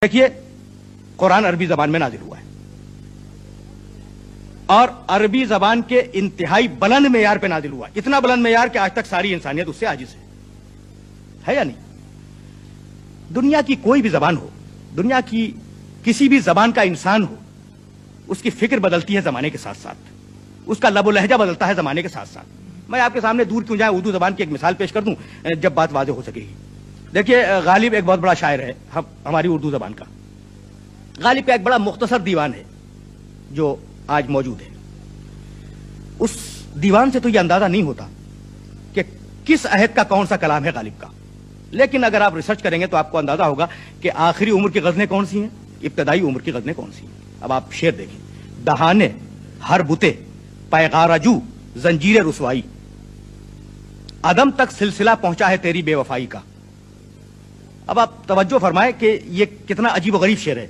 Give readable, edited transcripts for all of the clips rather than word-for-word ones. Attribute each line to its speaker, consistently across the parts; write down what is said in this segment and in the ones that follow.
Speaker 1: دیکھیے قرآن عربی زبان میں نازل ہوا ہے اور عربی زبان کے انتہائی بلند معیار پہ نازل ہوا ہے، اتنا بلند معیار کہ آج تک ساری انسانیت اس سے عاجز ہے یا نہیں؟ دنیا کی کوئی بھی زبان ہو، دنیا کی کسی بھی زبان کا انسان ہو، اس کی فکر بدلتی ہے زمانے کے ساتھ ساتھ، اس کا لب و لہجہ بدلتا ہے زمانے کے ساتھ ساتھ۔ میں آپ کے سامنے دور کیوں جائیں، اردو زبان کی ایک مثال پیش کر دوں جب بات واضح ہو سکے گی۔ دیکھیے غالب ایک بہت بڑا شاعر ہے ہماری اردو زبان کا۔ غالب کا ایک بڑا مختصر دیوان ہے جو آج موجود ہے۔ اس دیوان سے تو یہ اندازہ نہیں ہوتا کہ کس عہد کا کون سا کلام ہے غالب کا، لیکن اگر آپ ریسرچ کریں گے تو آپ کو اندازہ ہوگا کہ آخری عمر کی غزلیں کون سی ہیں، ابتدائی عمر کی غزلیں کون سی ہیں۔ اب آپ شعر دیکھیں: دہانے ہر بتے پیغارجو زنجیر رسوائی، عدم تک سلسلہ پہنچا ہے تیری بے وفائی کا۔ اب آپ توجہ فرمائیں کہ یہ کتنا عجیب و غریب شعر ہے،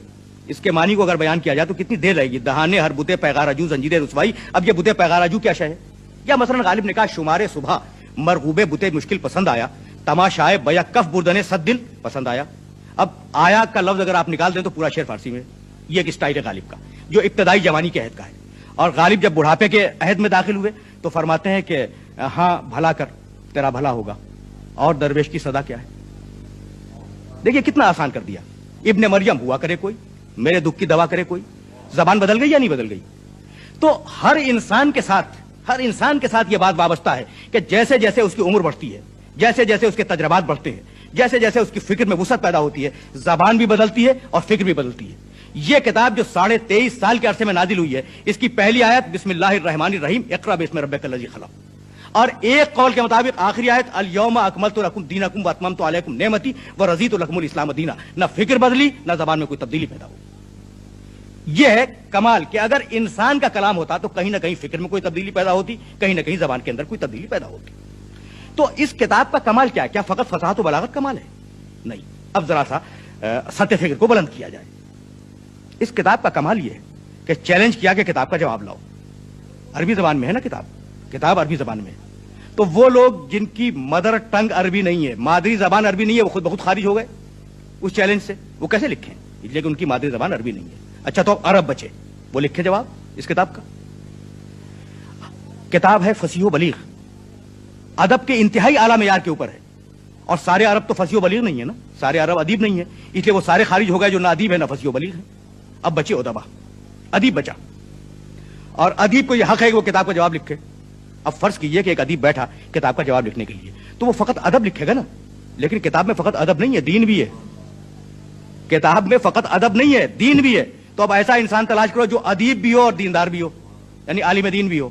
Speaker 1: اس کے معنی کو اگر بیان کیا جائے تو کتنی دیر لگے گی۔ دہانے ہر بتے پیغارجو زنجیر رسوائی، اب یہ بتے پیغارجو کیا شے ہے؟ یا مثلا غالب نے کہا شمارے صبح مرغوب بتے مشکل پسند آیا، تماشائے بیکف بردنے صد دل پسند آیا۔ اب آیا کا لفظ اگر آپ نکال دیں تو پورا شعر فارسی میں۔ یہ ایک اسٹائل ہے غالب کا جو ابتدائی جوانی کے عہد کا ہے، اور غالب جب بڑھاپے کے عہد میں داخل ہوئے تو فرماتے ہیں کہ ہاں بھلا کر تیرا بھلا ہوگا، اور درویش کی صدا کیا ہے۔ دیکھیے کتنا آسان کر دیا۔ ابن مریم ہوا کرے کوئی، میرے دکھ کی دوا کرے کوئی۔ زبان بدل گئی یا نہیں بدل گئی؟ تو ہر انسان کے ساتھ یہ بات وابستہ ہے کہ جیسے جیسے اس کی عمر بڑھتی ہے، جیسے جیسے اس کے تجربات بڑھتے ہیں، جیسے جیسے اس کی فکر میں وسعت پیدا ہوتی ہے، زبان بھی بدلتی ہے اور فکر بھی بدلتی ہے۔ یہ کتاب جو 23.5 سال کے عرصے میں نازل ہوئی ہے، اس کی پہلی آیت بسم اللہ الرحمن الرحیم اقرأ باسم ربک الذی خلق، اور ایک قول کے مطابق آخری آیت الیوم اکملت لکم دینکم واتممت علیکم نعمتی ورضیت لکم الاسلام دینا۔ نہ فکر بدلی، نہ زبان میں کوئی تبدیلی پیدا ہوئی۔ یہ ہے کمال کہ اگر انسان کا کلام ہوتا تو کہیں نہ کہیں فکر میں کوئی تبدیلی پیدا ہوتی، کہیں نہ کہیں زبان کے اندر کوئی تبدیلی پیدا ہوتی۔ تو اس کتاب کا کمال کیا ہے؟ کیا فقط فصاحت و بلاغت کمال ہے؟ نہیں۔ اب ذرا سا سطح فکر کو بلند کیا جائے۔ اس کتاب کا کمال یہ ہے کہ چیلنج کیا کہ کتاب کا جواب لاؤ۔ عربی زبان میں ہے نا کتاب عربی زبان میں ہے، تو وہ لوگ جن کی مدر ٹنگ عربی نہیں ہے، مادری زبان عربی نہیں ہے، وہ خود بخود خارج ہو گئے اس چیلنج سے۔ وہ کیسے لکھیں لیکن ان کی مادری زبان عربی نہیں ہے؟ اچھا تو عرب بچے، وہ لکھے جواب اس کتاب کا۔ کتاب ہے فصیح و بلیغ، ادب کے انتہائی اعلیٰ معیار کے اوپر ہے، اور سارے عرب تو فصیح و بلیغ نہیں ہے نا، سارے عرب ادیب نہیں ہے، اس لیے وہ سارے خارج ہو گئے جو نہ ادیب ہے نہ فصیح و بلیغ ہے۔ اب بچے ادبا، ادیب بچا، اور ادیب کو یہ حق ہے کہ وہ کتاب کا جواب لکھے۔ اب فرض کیجئے کہ ایک ادیب بیٹھا کتاب کا جواب لکھنے کے لیے، تو وہ فقط ادب لکھے گا نا، لیکن کتاب میں فقط ادب نہیں ہے، دین بھی ہے۔ کتاب میں فقط ادب نہیں ہے، دین بھی ہے۔ تو اب ایسا انسان تلاش کرو جو ادیب بھی ہو اور دیندار بھی ہو، یعنی عالم دین بھی ہو۔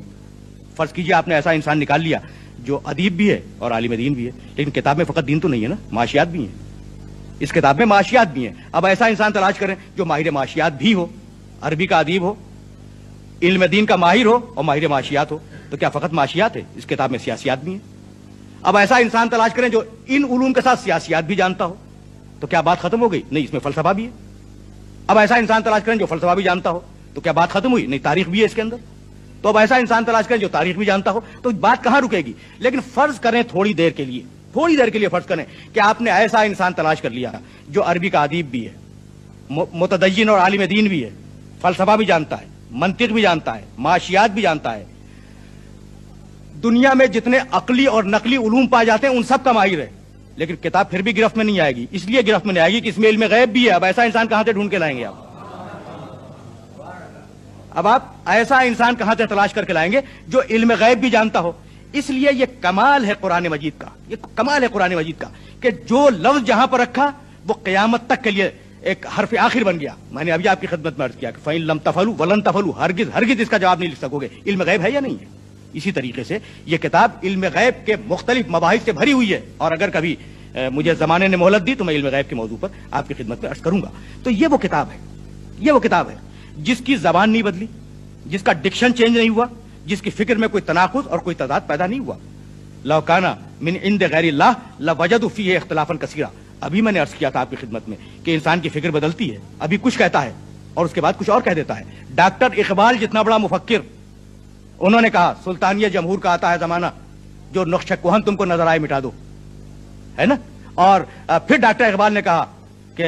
Speaker 1: فرض کیجئے آپ نے ایسا انسان نکال لیا جو ادیب بھی ہے اور عالم دین بھی ہے، لیکن کتاب میں فقط دین تو نہیں ہے نا، معاشیات بھی ہیں، اس کتاب میں معاشیات بھی ہیں۔ اب ایسا انسان تلاش کریں جو ماہر معاشیات بھی ہو، عربی کا ادیب ہو، علم دین کا ماہر ہو اور ماہر معاشیات ہو۔ تو کیا فقط معاشیات ہے؟ اس کتاب میں سیاسیات بھی ہیں۔ اب ایسا انسان تلاش کریں جو ان علوم کے ساتھ سیاسیات بھی جانتا ہو، تو کیا بات ختم ہو گئی؟ نہیں، اس میں فلسفہ بھی ہے۔ اب ایسا انسان تلاش کریں جو فلسفہ بھی جانتا ہو، تو کیا بات ختم ہوئی؟ نہیں، تاریخ بھی ہے اس کے اندر۔ تو اب ایسا انسان تلاش کریں جو تاریخ بھی جانتا ہو، تو بات کہاں رکے گی؟ لیکن فرض کریں تھوڑی دیر کے لیے فرض کریں کہ آپ نے ایسا انسان تلاش کر لیا جو عربی کا ادیب بھی ہے، متدین اور عالم دین بھی ہے، فلسفہ بھی جانتا ہے، منطق بھی جانتا ہے، معاشیات بھی جانتا ہے، دنیا میں جتنے عقلی اور نقلی علوم پائے جاتے ہیں ان سب کا ماہر ہے، لیکن کتاب پھر بھی گرفت میں نہیں آئے گی۔ اس لیے گرفت میں نہیں آئے گی کہ اس میں علم غیب بھی ہے۔ اب ایسا انسان کہاں سے ڈھونڈ کے لائیں گے آپ؟ اب آپ ایسا انسان کہاں سے تلاش کر کے لائیں گے جو علم غیب بھی جانتا ہو؟ اس لیے یہ کمال ہے قرآن مجید کا، یہ کمال ہے قرآن مجید کا کہ جو لفظ جہاں پر رکھا وہ قیامت تک کے لیے ایک حرف آخر بن گیا۔ میں نے ابھی آپ کی خدمت میں عرض کیا کہ فَإِن لَمْ تَفْعَلُوا وَلَن تَفْعَلُوا، ہرگز اس کا جواب نہیں لکھ سکو گے، علم غیب ہے یا نہیں ہے۔ اسی طریقے سے یہ کتاب علم غیب کے مختلف مباحث سے بھری ہوئی ہے، اور اگر کبھی مجھے زمانے نے مہلت دی تو میں علم غیب کے موضوع پر آپ کی خدمت میں عرض کروں گا۔ تو یہ وہ کتاب ہے جس کی زبان نہیں بدلی، جس کا ڈکشن چینج نہیں ہوا، جس کی فکر میں کوئی تناقض اور کوئی تضاد پیدا نہیں ہوا۔ لو کان من عند غیر اللہ لوجدوا فیہ اختلافا کثیرا۔ ابھی میں نے عرض کیا تھا آپ کی خدمت میں کہ انسان کی فکر بدلتی ہے، ابھی کچھ کہتا ہے اور اس کے بعد کچھ اور کہہ دیتا ہے۔ ڈاکٹر اقبال جتنا بڑا مفکر، انہوں نے کہا سلطانیہ جمہور کا آتا ہے زمانہ، جو نقش کہن تم کو نظر آئے مٹا دو، ہے نا۔ اور پھر ڈاکٹر اقبال نے کہا کہ